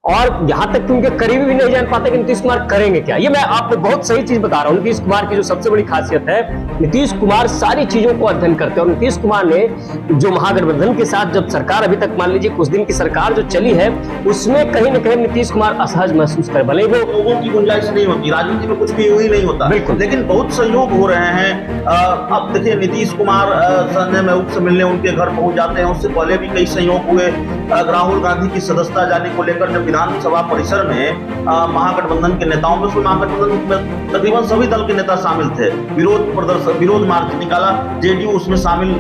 और यहां तक कि उनके करीबी भी नहीं जान पाते कि नीतीश कुमार करेंगे क्या। ये मैं आपको बहुत सही चीज बता रहा हूं। नीतीश कुमार की जो सबसे बड़ी खासियत है, नीतीश कुमार सारी चीजों को अध्ययन करते हैं। और नीतीश कुमार ने जो महागठबंधन के साथ जब सरकार अभी तक मान लीजिए कुछ दिन की सरकार जो चली है, उसमें कहीं ना कहीं नीतीश कुमार असहज महसूस कर, भले वो लोगों की गुंजाइश नहीं होती, राजनीति में कुछ भी ही नहीं होता, बिल्कुल, लेकिन बहुत सहयोग हो रहे हैं। अब देखिए नीतीश कुमार संजय महबूब से मिलने उनके घर पहुंच जाते हैं। उससे पहले भी कई सहयोग हुए। राहुल गांधी की सदस्यता जाने को लेकर जब विधानसभा परिसर में महागठबंधन के नेताओं में, उसमें महागठबंधन में तकरीबन सभी दल के नेता शामिल थे। विरोध मार्च निकाला, जेडीयू उसमें शामिल।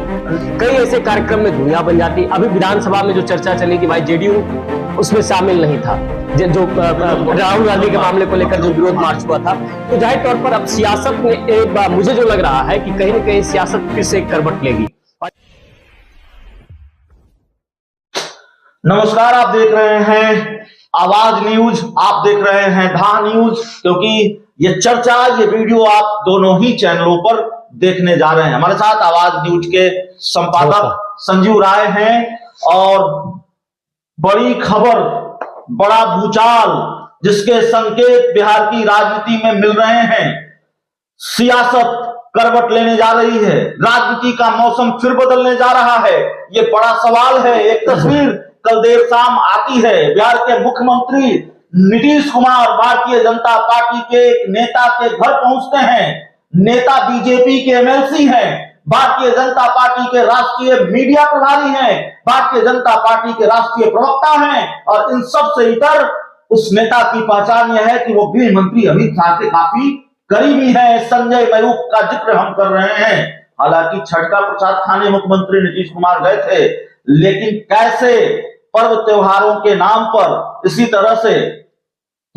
कई ऐसे कार्यक्रम में दुनिया बन जाती। अभी विधानसभा में जो चर्चा चली कि भाई जेडीयू उसमें शामिल नहीं था, जो राहुल गांधी के मामले को लेकर जो विरोध मार्च हुआ था। तो जाहिर तौर पर अब सियासत में एक बार मुझे जो लग रहा है कि कहीं ना कहीं सियासत फिर से करवट लेगी। नमस्कार, आप देख रहे हैं आवाज न्यूज, आप देख रहे हैं ढा न्यूज, क्योंकि ये चर्चा, ये वीडियो आप दोनों ही चैनलों पर देखने जा रहे हैं। हमारे साथ आवाज न्यूज के संपादक संजीव राय हैं और बड़ी खबर, बड़ा भूचाल जिसके संकेत बिहार की राजनीति में मिल रहे हैं। सियासत करवट लेने जा रही है, राजनीति का मौसम फिर बदलने जा रहा है। ये बड़ा सवाल है। एक तस्वीर कल देर शाम आती है। बिहार के मुख्यमंत्री नीतीश कुमार भारतीय जनता पार्टी के एक नेता के घर पहुंचते हैं। नेता बीजेपी के एमएलसी हैं, भारतीय जनता पार्टी के राष्ट्रीय मीडिया प्रभारी हैं, भारतीय जनता पार्टी के राष्ट्रीय प्रवक्ता हैं, और इन सब से इतर उस नेता की पहचान यह है कि वो गृह मंत्री अमित शाह के काफी करीबी है। संजय मयूख का जिक्र हम कर रहे हैं। हालांकि छटका प्रसाद खाने मुख्यमंत्री नीतीश कुमार गए थे, लेकिन कैसे पर्व त्योहारों के नाम पर इसी तरह से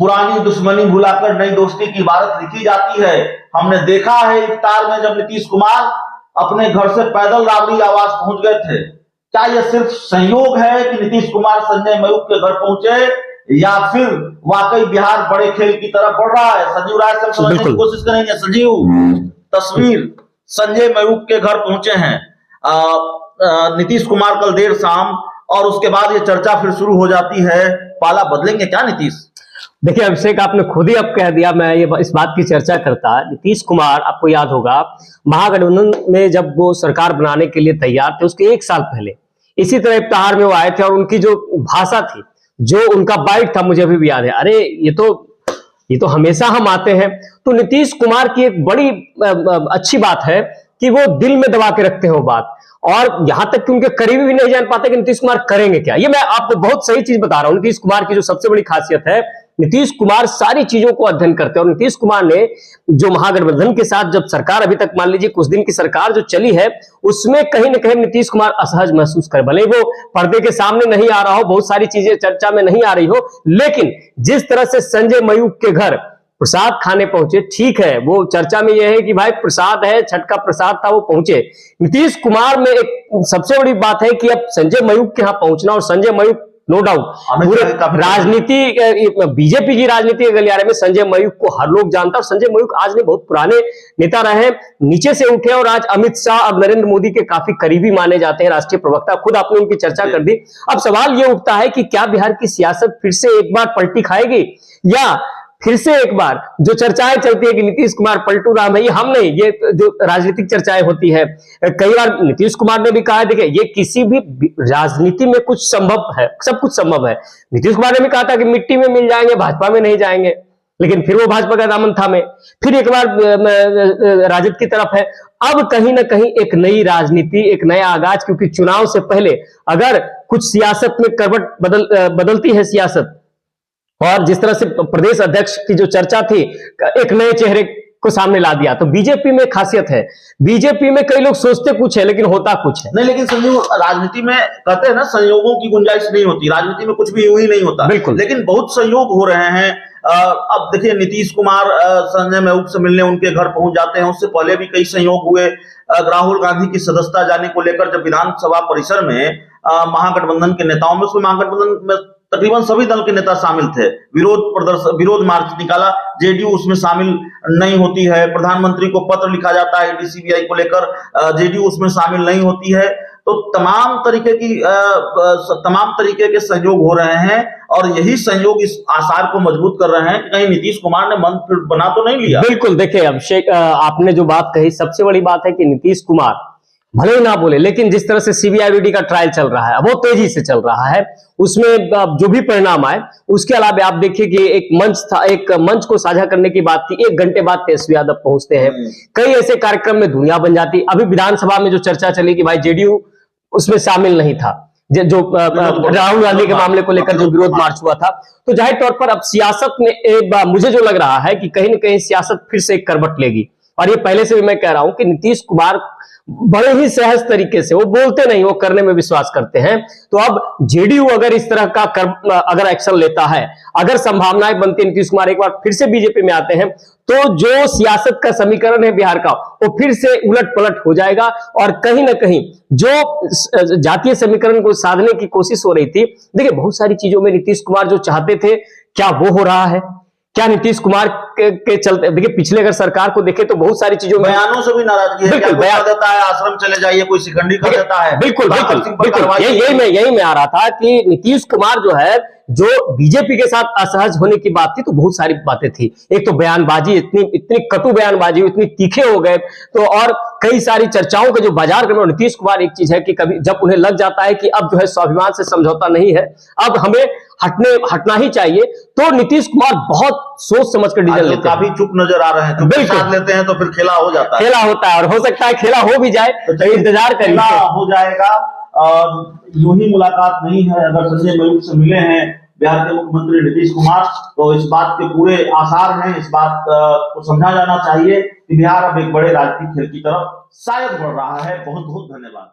पुरानी दुश्मनी भुलाकर नई दोस्ती की इबारत लिखी जाती है। हमने देखा है इफ्तार में जब नीतीश कुमार अपने घर से पैदल राबड़ी आवास पहुंच गए थे। क्या यह सिर्फ संयोग है कि नीतीश कुमार संजय मयूख के घर पहुंचे, या फिर वाकई बिहार बड़े खेल की तरफ बढ़ रहा है? संजीव राय से समझने की कोशिश करेंगे। संजीव, तस्वीर संजय मयूख के घर पहुंचे हैं नीतीश कुमार कल देर शाम, और उसके बाद ये चर्चा फिर शुरू हो जाती है। पाला बदलेंगे क्या नीतीश? देखिए अभिषेक, आपने खुद ही अब कह दिया, मैं ये इस बात की चर्चा करता। नीतीश कुमार, आपको याद होगा महागठबंधन में जब वो सरकार बनाने के लिए तैयार थे, उसके एक साल पहले इसी तरह इफ्तार में वो आए थे, और उनकी जो भाषा थी, जो उनका बाइट था, मुझे अभी भी याद है। अरे ये तो हमेशा हम आते हैं। तो नीतीश कुमार की एक बड़ी अच्छी बात है कि वो दिल में दबा के रखते हैं वो बात, और यहां तक कि उनके करीबी भी नहीं जान पाते कि नीतीश कुमार करेंगे क्या। ये मैं आपको बहुत सही चीज बता रहा हूं। नीतीश कुमार की जो सबसे बड़ी खासियत है, नीतीश कुमार सारी चीजों को अध्ययन करते हैं। और नीतीश कुमार ने जो महागठबंधन के साथ जब सरकार अभी तक मान लीजिए कुछ दिन की सरकार जो चली है, उसमें कहीं ना कहीं नीतीश कुमार असहज महसूस कर, भले वो पर्दे के सामने नहीं आ रहा हो, बहुत सारी चीजें चर्चा में नहीं आ रही हो, लेकिन जिस तरह से संजय मयूख के घर प्रसाद खाने पहुंचे, ठीक है, वो चर्चा में यह है कि भाई प्रसाद है, छठ का प्रसाद था, वो पहुंचे। नीतीश कुमार में एक सबसे बड़ी बात है कि अब संजय मयूख के यहां पहुंचना, और संजय मयूख नो डाउट पूरे राजनीति, बीजेपी की राजनीति के गलियारे में संजय मयूख को हर लोग जानता है। और संजय मयूख आज ने बहुत पुराने नेता रहे, नीचे से उठे, और आज अमित शाह और नरेंद्र मोदी के काफी करीबी माने जाते हैं, राष्ट्रीय प्रवक्ता। खुद आपने उनकी चर्चा कर दी। अब सवाल यह उठता है कि क्या बिहार की सियासत फिर से एक बार पलटी खाएगी, या फिर से एक बार जो चर्चाएं चलती है कि नीतीश कुमार पलटू राम है, ये हम नहीं, ये जो राजनीतिक चर्चाएं होती है। कई बार नीतीश कुमार ने भी कहा है, देखिए ये किसी भी राजनीति में कुछ संभव है, सब कुछ संभव है। नीतीश कुमार ने भी कहा था कि मिट्टी में मिल जाएंगे, भाजपा में नहीं जाएंगे, लेकिन फिर वो भाजपा का दामन थामे, फिर एक बार राजद की तरफ है। अब कहीं ना कहीं एक नई राजनीति, एक नया आगाज, क्योंकि चुनाव से पहले अगर कुछ सियासत में करवट बदलती है सियासत, और जिस तरह से प्रदेश अध्यक्ष की जो चर्चा थी, एक नए चेहरे को सामने ला दिया। तो बीजेपी में खासियत है, बीजेपी में कई लोग सोचते कुछ है लेकिन होता कुछ है नहीं। लेकिन संजीव, राजनीति में कहते हैं ना, संयोगों की गुंजाइश नहीं होती, राजनीति में कुछ भी यूं ही नहीं होता। बिल्कुल, लेकिन बहुत संयोग हो रहे हैं। अब देखिए नीतीश कुमार संजय महबूब से मिलने उनके घर पहुंच जाते हैं। उससे पहले भी कई संयोग हुए। राहुल गांधी की सदस्यता जाने को लेकर जब विधानसभा परिसर में महागठबंधन के नेताओं में, उसमें महागठबंधन में तकरीबन सभी दल के नेता शामिल थे। विरोध मार्च निकाला, जेडीयू उसमें शामिल नहीं होती है। प्रधानमंत्री को पत्र लिखा जाता है ईडी सीबीआई को लेकर, जेडीयू उसमें शामिल नहीं होती है। तो तमाम तरीके के सहयोग हो रहे हैं और यही सहयोग इस आसार को मजबूत कर रहे हैं कि कहीं नीतीश कुमार ने मन फिर बना तो नहीं लिया। बिल्कुल, देखिए अभिषेक, आपने जो बात कही, सबसे बड़ी बात है कि नीतीश कुमार भले ही ना बोले, लेकिन जिस तरह से सीबीआईडी का ट्रायल चल रहा है, वो तेजी से चल रहा है, उसमें जो भी परिणाम आए, उसके अलावा आप देखिए कि एक मंच था, एक मंच को साझा करने की बात थी, 1 घंटे बाद तेजस्वी यादव पहुंचते हैं, कई ऐसे कार्यक्रम में दुनिया बन जाती। अभी विधानसभा में जो चर्चा चली कि भाई जेडीयू उसमें शामिल नहीं था, जो राहुल गांधी के मामले को लेकर जो विरोध मार्च हुआ था, तो जाहिर तौर पर अब सियासत में मुझे जो लग रहा है कि कहीं ना कहीं सियासत फिर से एक करवट लेगी। और ये पहले से भी मैं कह रहा हूं कि नीतीश कुमार बड़े ही सहज तरीके से, वो बोलते नहीं, वो करने में विश्वास करते हैं। तो अब जेडीयू अगर इस तरह का अगर एक्शन लेता है, अगर संभावनाएं बनती है नीतीश कुमार एक बार फिर से बीजेपी में आते हैं, तो जो सियासत का समीकरण है बिहार का, वो फिर से उलट पलट हो जाएगा। और कहीं ना कहीं जो जातीय समीकरण को साधने की कोशिश हो रही थी, देखिए बहुत सारी चीजों में नीतीश कुमार जो चाहते थे, क्या वो हो रहा है? क्या नीतीश कुमार के चलते, देखिए पिछले अगर सरकार को देखे तो बहुत सारी चीजों में बयानों से भी नाराजगी है, क्या बयान देता है आश्रम चले जाइए, कोई शिकंडी कर देता है। बिल्कुल बिल्कुल बिल्कुल, यही मैं आ रहा था कि नीतीश कुमार जो है, जो बीजेपी के साथ असहज होने की बात थी, तो बहुत सारी बातें थी। एक तो बयानबाजी, इतनी कटु बयानबाजी, इतनी तीखे हो गए, तो और कई सारी चर्चाओं के जो बाजार में नीतीश कुमार, एक चीज है कि कभी जब उन्हें लग जाता है कि अब जो है स्वाभिमान से समझौता नहीं है, अब हमें हटना ही चाहिए, तो नीतीश कुमार बहुत सोच समझ कर डिसीजन लेते हैं। काफी चुप नजर आ रहे हैं, चुप साथ लेते हैं तो फिर खेला हो जाता है, खेला होता है, और हो सकता है खेला हो भी जाए, तो इंतजार करिए, हो जाएगा। यूं ही मुलाकात नहीं है, अगर संजय मयूख से मिले हैं बिहार के मुख्यमंत्री नीतीश कुमार, तो इस बात के पूरे आसार हैं, इस बात को समझा जाना चाहिए कि बिहार अब एक बड़े राजनीतिक खेल की तरफ शायद बढ़ रहा है। बहुत बहुत धन्यवाद।